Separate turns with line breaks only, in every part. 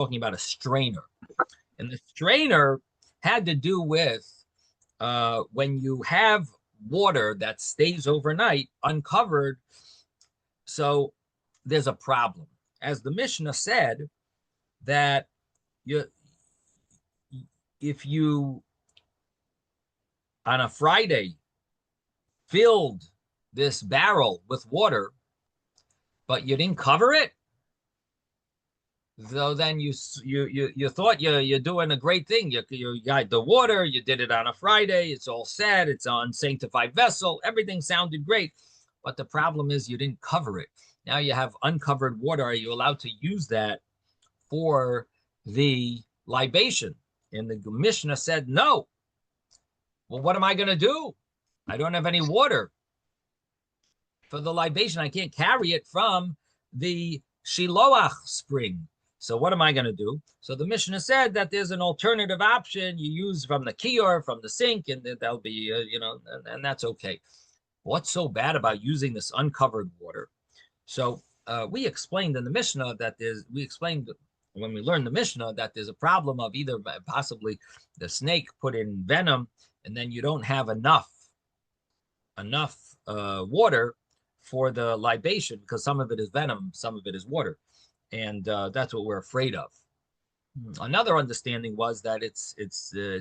talking about a strainer. And the strainer had to do with when you have water that stays overnight uncovered. So there's a problem. As the Mishnah said, that if you on a Friday filled this barrel with water, but you didn't cover it, so then you thought you're doing a great thing. You got the water, you did it on a Friday, it's all set, it's on sanctified vessel, everything sounded great, but the problem is you didn't cover it. Now you have uncovered water. Are you allowed to use that for the libation? And the Mishnah said no. Well, what am I going to do? I don't have any water for the libation. I can't carry it from the Shiloach spring. So what am I going to do? So the Mishnah said that there's an alternative option. You use from the kior, from the sink, and that'll be, and that's okay. What's so bad about using this uncovered water? So we explained in the Mishnah that when we learned the Mishnah that there's a problem of either possibly the snake put in venom, and then you don't have enough water for the libation, because some of it is venom, some of it is water. And that's what we're afraid of. Another understanding was that it's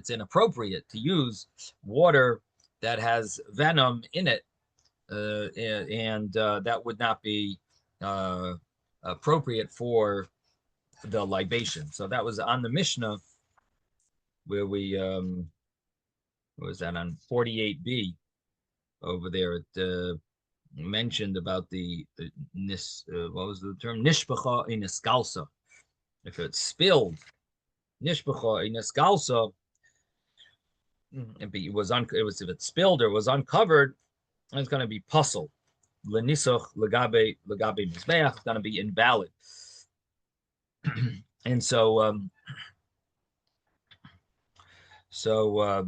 inappropriate to use water that has venom in it, and that would not be appropriate for the libation. So that was on the Mishnah where we what was that, on 48b over there? It mentioned about the what was the term? Nishpacha in eskalsa. If it's spilled, nishpacha in eskalsa, if it's spilled or was uncovered, it's going to be puzzle. Lenisach legabe mizbeach, it's going to be invalid. And so so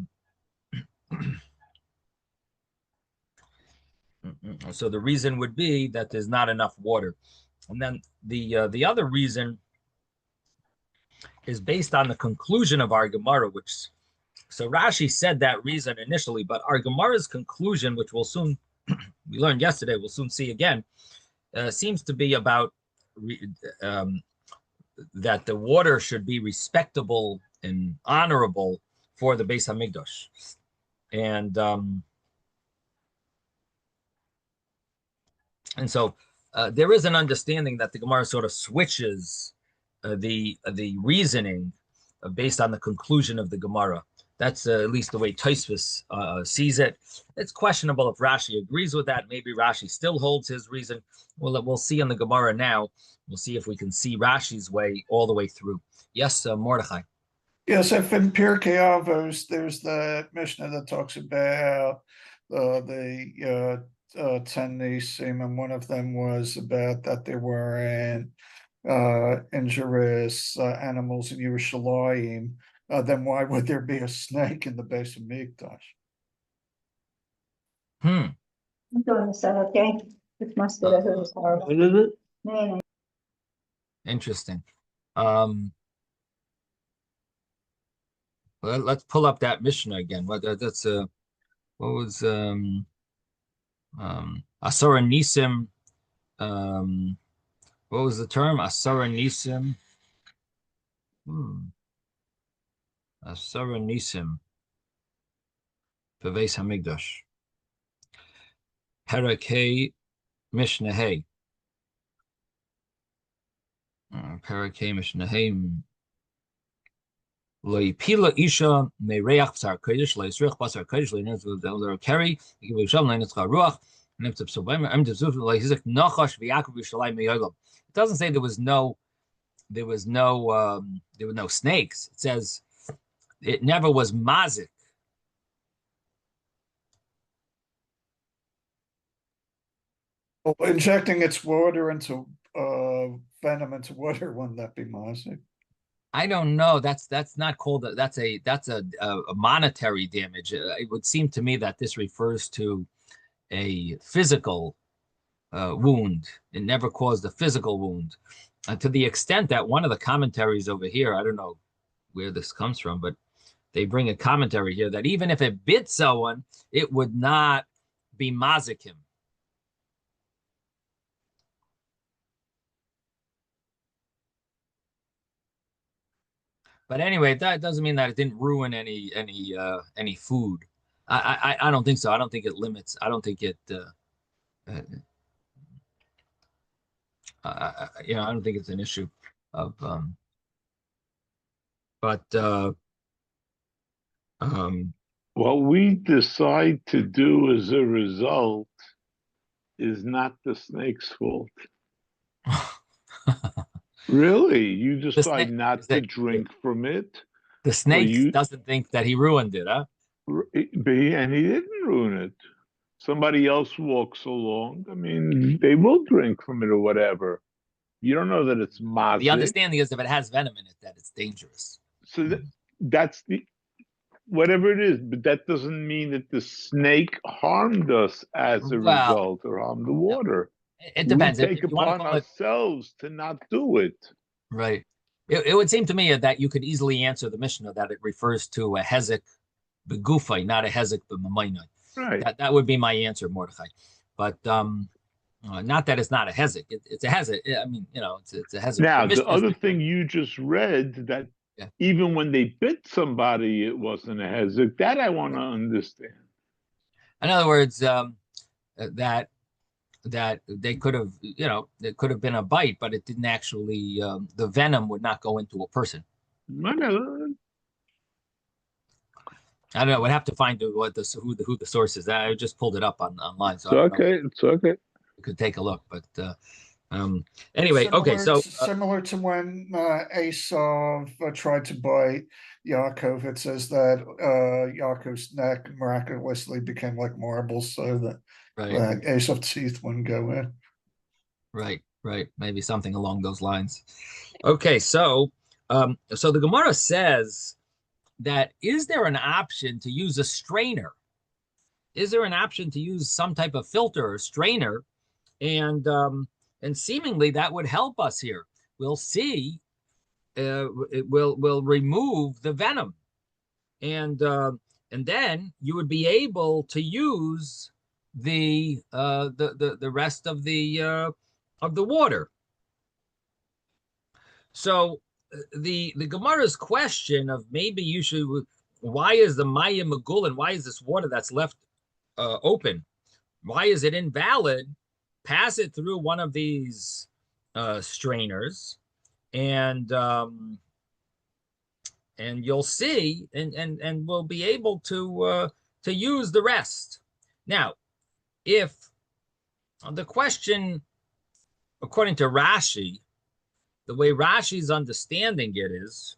the reason would be that there's not enough water. And then the other reason is based on the conclusion of our Gemara, so Rashi said that reason initially, but our Gemara's conclusion, which we'll soon, we learned yesterday, we'll soon see again, seems to be about that the water should be respectable and honorable for the Beis Hamikdash. And so there is an understanding that the Gemara sort of switches the reasoning based on the conclusion of the Gemara. That's at least the way Tosfos sees it. It's questionable if Rashi agrees with that. Maybe Rashi still holds his reason. We'll see in the Gemara now. We'll see if we can see Rashi's way all the way through. Yes, Mordechai.
Yes, if in Pirkei Avos, there's the Mishnah that talks about the 10 nisim, and one of them was about that there were injurious animals in Yerushalayim. Then why would there be a snake in the Beis Hamikdash?
It must be that it was horrible.
Interesting. Well, let's pull up that Mishnah again. What was Asara Nisim? What was the term? Asara Nisim. Asara Nisim. Beis Hamikdash. Parakei Mishnah Hey. Parakei Mishnah Hey. Lo yipila isha mereach b'sar kodesh lo yisrich b'sar kodesh lo yinez lo carry yigiv yisham lo yinez charuach neftzep sobem emtezuf lo yizik nachash v'yakov yishalai meyolam. It doesn't say there were no snakes. It says it never was mazik.
Well, injecting its water into venom into water, wouldn't that be mazik?
I don't know. That's not called. That's a monetary damage. It would seem to me that this refers to a physical wound. It never caused a physical wound. to the extent that one of the commentaries over here, I don't know where this comes from, but they bring a commentary here that even if it bit someone, it would not be mazikim. But anyway, that doesn't mean that it didn't ruin any food. I don't think so. I don't think it limits. I don't think it. You know, I don't think it's an issue of. But
what we decide to do as a result is not the snake's fault. Really, you decide not to drink from it.
The snake doesn't think that he ruined it, huh?
And he didn't ruin it. Somebody else walks along. I mean, they will drink from it or whatever. You don't know that it's mazik.
The understanding is if it has venom in it, that it's dangerous.
So that's the whatever it is, but that doesn't mean that the snake harmed us as a result or harmed the water.
It depends.
We take upon ourselves to not do it.
Right. It would seem to me that you could easily answer the Mishnah that it refers to a hezek begufay, not a hezek b'mamayna.
Right.
That would be my answer, Mordechai. But not that it's not a hezek. It's a hezek. I mean, you know, it's a hezek.
Now, the other thing you just read, that even when they bit somebody, it wasn't a hezek. That I want to understand.
In other words, that they could have, you know, it could have been a bite, but it didn't actually. The venom would not go into a person. I don't know. We'd have to find who the source is. I just pulled it up online. So
it's okay.
You could take a look, but anyway,
similar to when Esav tried to bite Yaakov, it says that Yaakov's neck miraculously became like marble, so that Esav's teeth wouldn't go in.
Right. Maybe something along those lines. Okay, so the Gemara says that is there an option to use a strainer? Is there an option to use some type of filter or strainer? And seemingly that would help us here. We'll see. It will remove the venom, and then you would be able to use the rest of the water. So the Gemara's question of maybe you should, why is the Maya Megulin, why is this water that's left open, why is it invalid? Pass it through one of these strainers, and you'll see, and we'll be able to use the rest. Now, if the question, according to Rashi, the way Rashi's understanding it is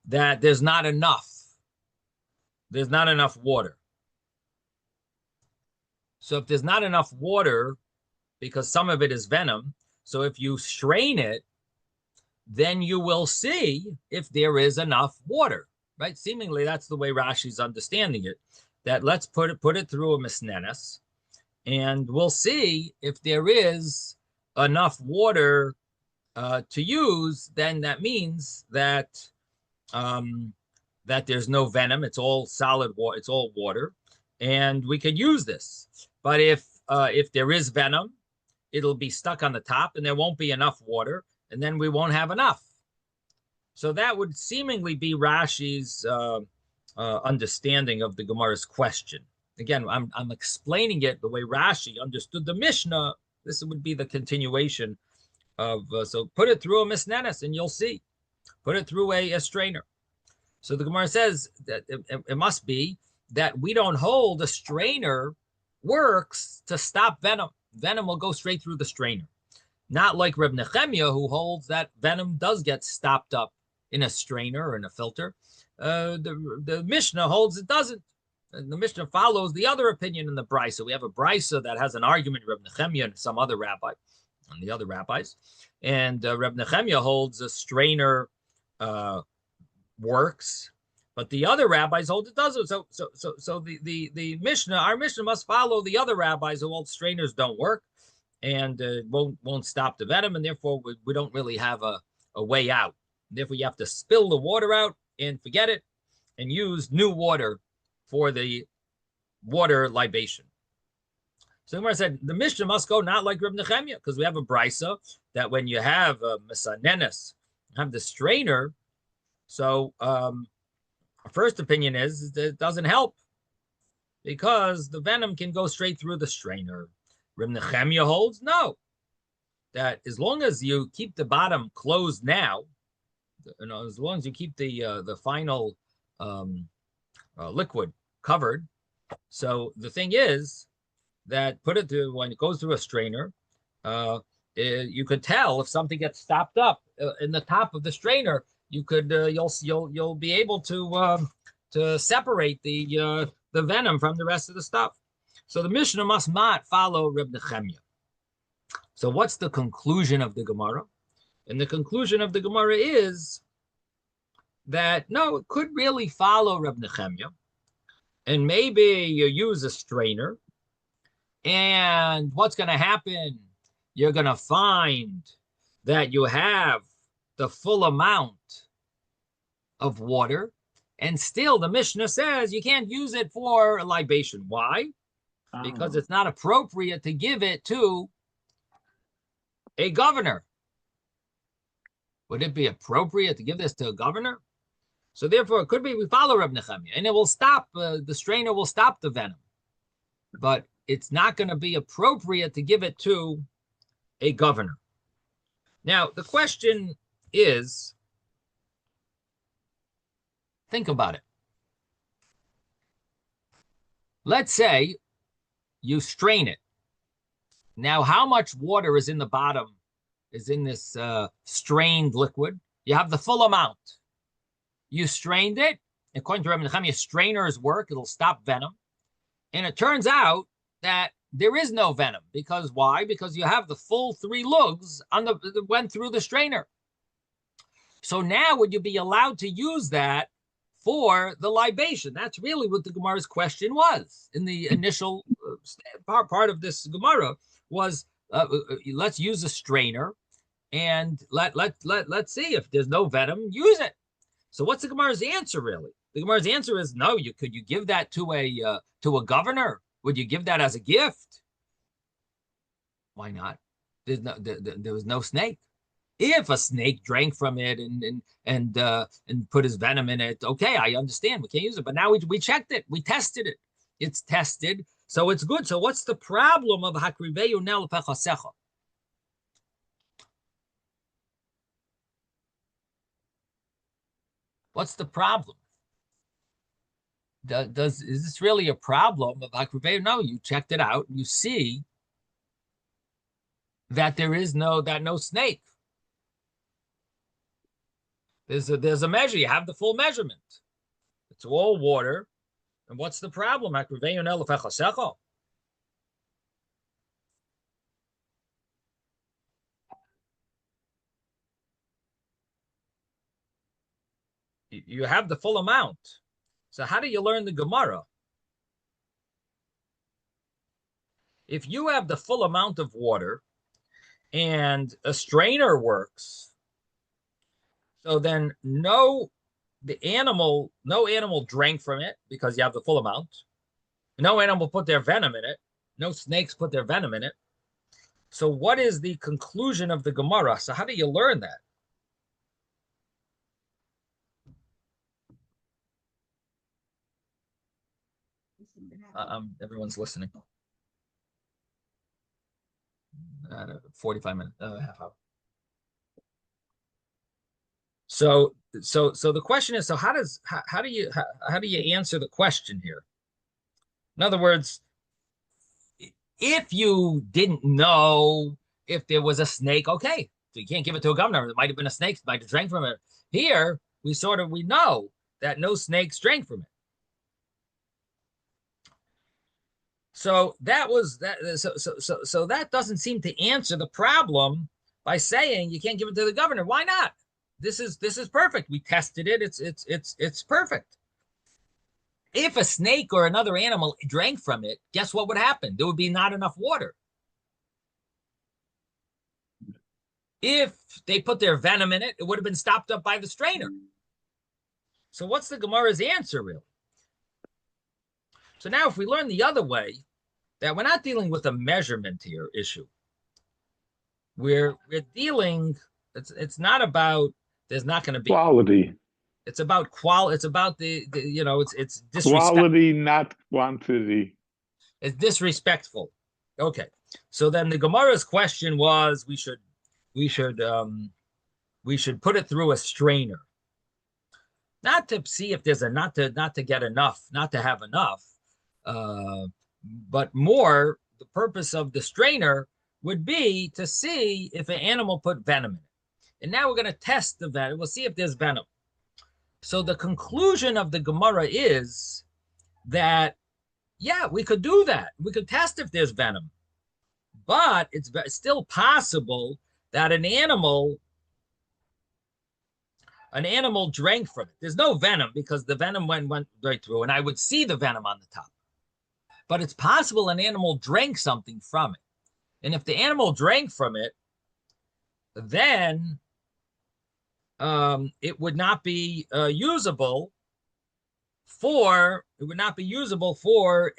that there's not enough water. So if there's not enough water, because some of it is venom, so if you strain it, then you will see if there is enough water, right? Seemingly that's the way Rashi's understanding it, that let's put it through a misnenes, and we'll see if there is enough water to use. Then that means that that there's no venom. It's all solid water. It's all water, and we could use this. But if there is venom, it'll be stuck on the top, and there won't be enough water, and then we won't have enough. So that would seemingly be Rashi's understanding of the Gemara's question. Again, I'm explaining it the way Rashi understood the Mishnah. This would be the continuation of, so put it through a misnenes and you'll see. Put it through a strainer. So the Gemara says that it must be that we don't hold a strainer works to stop venom. Venom will go straight through the strainer. Not like Reb Nechemia, who holds that venom does get stopped up in a strainer or in a filter. The Mishnah holds it doesn't. And the Mishnah follows the other opinion in the Brisa. We have a Brisa that has an argument, Reb Nechemia and some other rabbi, and the other rabbis. And Reb Nechemia holds a strainer works, but the other rabbis hold it doesn't. So the Mishnah, our Mishnah must follow the other rabbis who hold strainers don't work. and won't stop the venom, and therefore we don't really have a way out. Therefore, you have to spill the water out and forget it, and use new water for the water libation. So Gemara said the Mishnah must go not like Reb Nechemia, because we have a brisa that when you have a mesanenes, have the strainer. So our first opinion is that it doesn't help, because the venom can go straight through the strainer. Reb Nechemia holds no, that as long as you keep the bottom closed now, as long as you keep the final liquid covered. So the thing is that when it goes through a strainer, you could tell if something gets stopped up in the top of the strainer. You could you'll be able to separate the venom from the rest of the stuff. So the Mishnah must not follow Reb Nechemia. So what's the conclusion of the Gemara? And the conclusion of the Gemara is that no, it could really follow Reb Nechemia, and maybe you use a strainer, and what's going to happen? You're going to find that you have the full amount of water, and still the Mishnah says you can't use it for libation. Why? Because it's not appropriate to give it to a governor. Would it be appropriate to give this to a governor? So therefore, it could be we follow Reb Nechemia, and it will stop, the strainer will stop the venom. But it's not going to be appropriate to give it to a governor. Now, the question is, think about it. Let's say you strain it. Now, how much water is in the bottom, is in this strained liquid? You have the full amount. You strained it. According to Reb Nechemia, strainers work. It'll stop venom. And it turns out that there is no venom. Because why? Because you have the full 3 lugs that went through the strainer. So now would you be allowed to use that for the libation? That's really what the Gemara's question was. In the initial part of this Gemara was, let's use a strainer, and let's see if there's no venom, use it. So what's the Gemara's answer really? The Gemara's answer is no. Could you give that to a governor? Would you give that as a gift? Why not? There was no snake. If a snake drank from it and put his venom in it, okay, I understand. We can't use it. But now we checked it. We tested it. It's tested, so it's good. So what's the problem of Hakriveu Nel Pechasecha? What's the problem? Is this really a problem of Hakriveu? No, you checked it out and you see that there's no snake. There's a measure. You have the full measurement. It's all water. And what's the problem? You have the full amount. So how do you learn the Gemara? If you have the full amount of water and a strainer works, so then no animal drank from it because you have the full amount. No animal put their venom in it. No snakes put their venom in it. So what is the conclusion of the Gemara? So how do you learn that? Everyone's listening. 45 minutes, half hour. So the question is, so how do you answer the question here? In other words, if you didn't know if there was a snake, okay, so you can't give it to a governor. There might have been a snake, might have drank from it. Here, we know that no snakes drank from it. So that was that. So that doesn't seem to answer the problem by saying you can't give it to the governor. Why not? This is perfect. We tested it. It's perfect. If a snake or another animal drank from it, guess what would happen? There would be not enough water. If they put their venom in it, it would have been stopped up by the strainer. So what's the Gemara's answer, really? So now if we learn the other way, that we're not dealing with a measurement here issue. We're dealing, it's not about, there's not going to be
quality.
It's about quality. It's about the it's disrespect.
Quality, not quantity.
It's disrespectful. Okay. So then the Gemara's question was we should put it through a strainer. Not to see if there's not to get enough, not to have enough, but more the purpose of the strainer would be to see if an animal put venom in it. And now we're going to test the venom. We'll see if there's venom. So the conclusion of the Gemara is that, yeah, we could do that. We could test if there's venom. But it's still possible that an animal drank from it. There's no venom because the venom went right through, and I would see the venom on the top. But it's possible an animal drank something from it. And if the animal drank from it, then it would not be usable for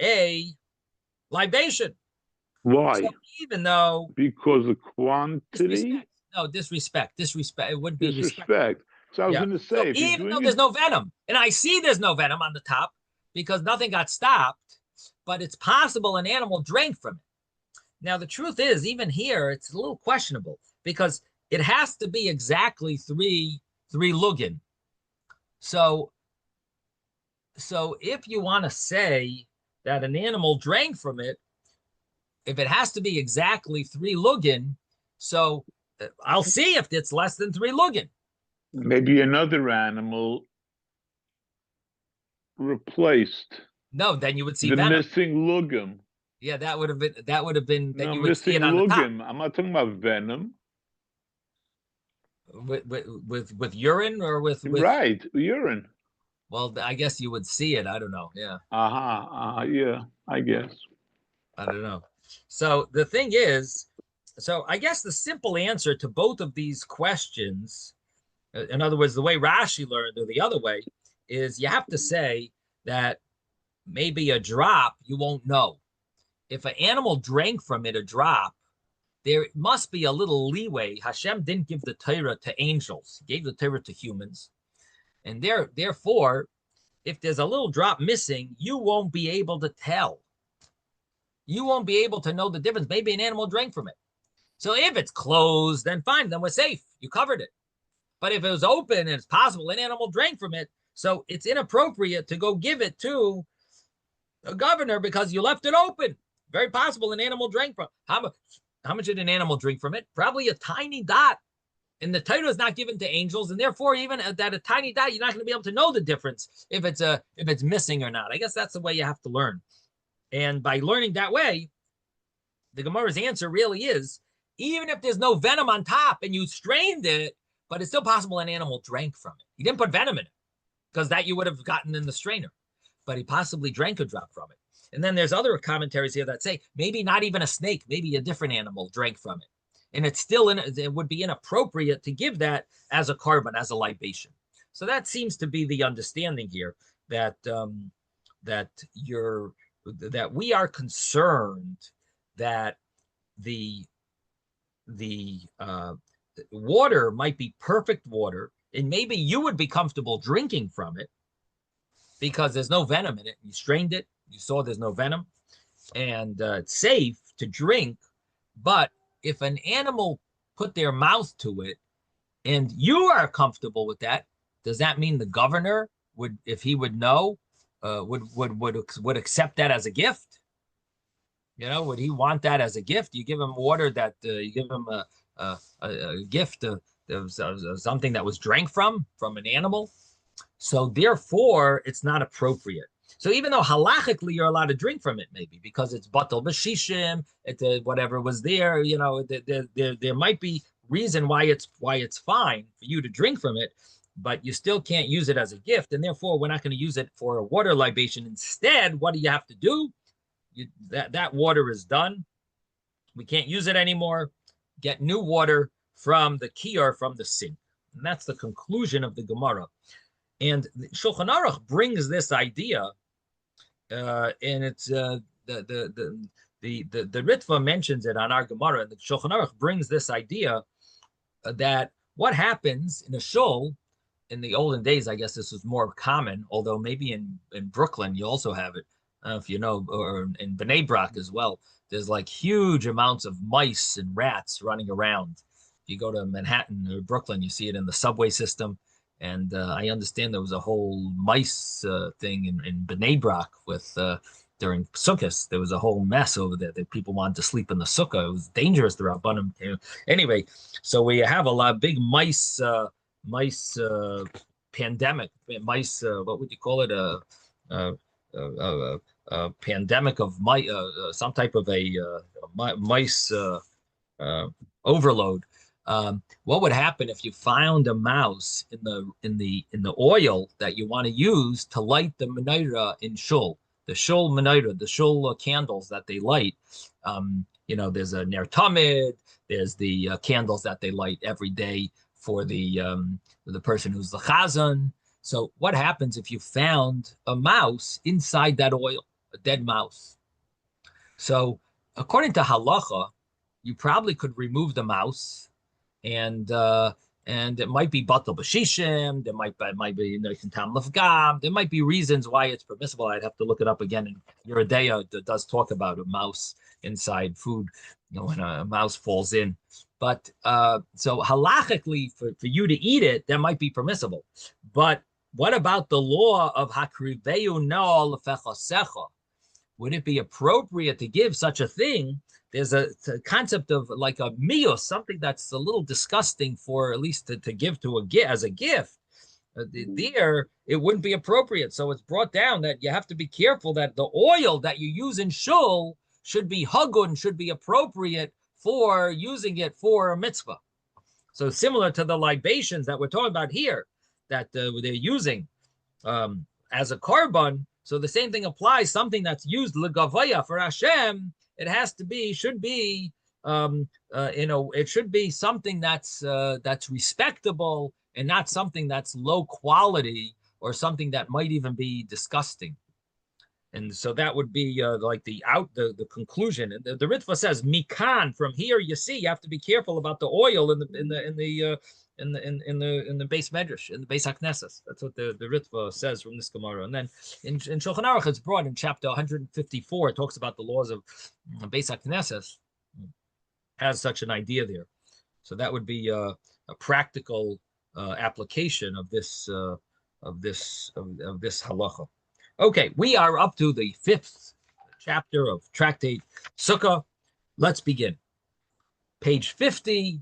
a libation.
Why?
So even though
because of quantity.
Disrespect. It would be
disrespect. So I was going to say,
so even though there's no venom, and I see there's no venom on the top because nothing got stopped, but it's possible an animal drank from it. Now the truth is, even here, it's a little questionable because it has to be exactly three lugin. So if you want to say that an animal drank from it, if it has to be exactly 3 lugin, so I'll see if it's less than 3 lugin.
Maybe another animal replaced.
No, then you would see
the
venom.
Missing lugim.
Yeah, that would have been. Then
no,
you would see it on
lugim.
the top.
I'm not talking about venom.
With urine or with
right, urine.
Well, I guess you would see it. I don't know. Yeah.
Yeah, I guess.
I don't know. So the thing is, I guess the simple answer to both of these questions, in other words, the way Rashi learned or the other way, is you have to say that maybe a drop, you won't know. If an animal drank from it a drop, there must be a little leeway. Hashem didn't give the Torah to angels. He gave the Torah to humans. And therefore, if there's a little drop missing, you won't be able to tell. You won't be able to know the difference. Maybe an animal drank from it. So if it's closed, then fine, then we're safe. You covered it. But if it was open and it's possible an animal drank from it, so it's inappropriate to go give it to a governor because you left it open. Very possible an animal drank from it. How much did an animal drink from it? Probably a tiny dot. And the Torah is not given to angels, and therefore, even at a tiny dot, you're not going to be able to know the difference if it's missing or not. I guess that's the way you have to learn. And by learning that way, the Gemara's answer really is, even if there's no venom on top and you strained it, but it's still possible an animal drank from it. He didn't put venom in it because that you would have gotten in the strainer, but he possibly drank a drop from it. And then there's other commentaries here that say maybe not even a snake, maybe a different animal drank from it. And it's still it would be inappropriate to give that as a carbon, as a libation. So that seems to be the understanding here that we are concerned that the water might be perfect water, and maybe you would be comfortable drinking from it because there's no venom in it. You strained it, you saw there's no venom, and it's safe to drink. But if an animal put their mouth to it and you are comfortable with that, does that mean the governor would, if he would know, would accept that as a gift? You know, would he want that as a gift? You give him water that you give him a gift of something that was drank from an animal. So therefore, it's not appropriate. So even though halachically you're allowed to drink from it, maybe because it's batal b'shishim, whatever was there, you know, there might be reason why it's fine for you to drink from it, but you still can't use it as a gift, and therefore we're not going to use it for a water libation. Instead, what do you have to do? That water is done. We can't use it anymore. Get new water from the kiyar, from the sink. And that's the conclusion of the Gemara. And Shulchan Aruch brings this idea, and it's the Ritva mentions it on our Gemara, and the Shulchan Aruch brings this idea that what happens in a shul in the olden days, I guess this was more common, although maybe in Brooklyn you also have it, if you know, or in Bnei Brak as well. There's like huge amounts of mice and rats running around. If you go to Manhattan or Brooklyn, you see it in the subway system. And I understand there was a whole mice thing in Bnei Brak with during Sukkot. There was a whole mess over there that people wanted to sleep in the Sukkah. It was dangerous. The Rabbanim. Anyway, so we have a lot of big mice pandemic. Mice. What would you call it? A pandemic of mice. Some type of a mice overload. What would happen if you found a mouse in the oil that you want to use to light the menorah in shul, the shul menorah, the shul candles that they light? There's a ner tamid, there's the candles that they light every day for the person who's the chazan. So what happens if you found a mouse inside that oil, a dead mouse? So according to halacha, you probably could remove the mouse. And it might be batal b'shishim. There might be tam lefgam. There might be reasons why it's permissible. I'd have to look it up again. And Yeridea does talk about a mouse inside food, when a mouse falls in. But so halachically, for you to eat it, that might be permissible. But what about the law of hakriveu no lefechasecha? Would it be appropriate to give such a thing? There's a concept of like a miyos, something that's a little disgusting for at least to give to as a gift. There, it wouldn't be appropriate. So it's brought down that you have to be careful that the oil that you use in shul should be hagun, should be appropriate for using it for a mitzvah. So similar to the libations that we're talking about here, that they're using as a korban. So the same thing applies. Something that's used legavaya for Hashem, it should be something that's respectable and not something that's low quality or something that might even be disgusting. And so that would be like the conclusion. And the Ritva says, mikan, from here you see you have to be careful about the oil in the base medrash, in the base haknesses. That's what the Ritva says from this Gemara. And then in Shulchan Aruch, it's brought in chapter 154. It talks about the laws of base haknesses. Has such an idea there. So that would be a practical application of this halacha. Okay, we are up to the 5th chapter of Tractate Sukkah. Let's begin. Page 50A.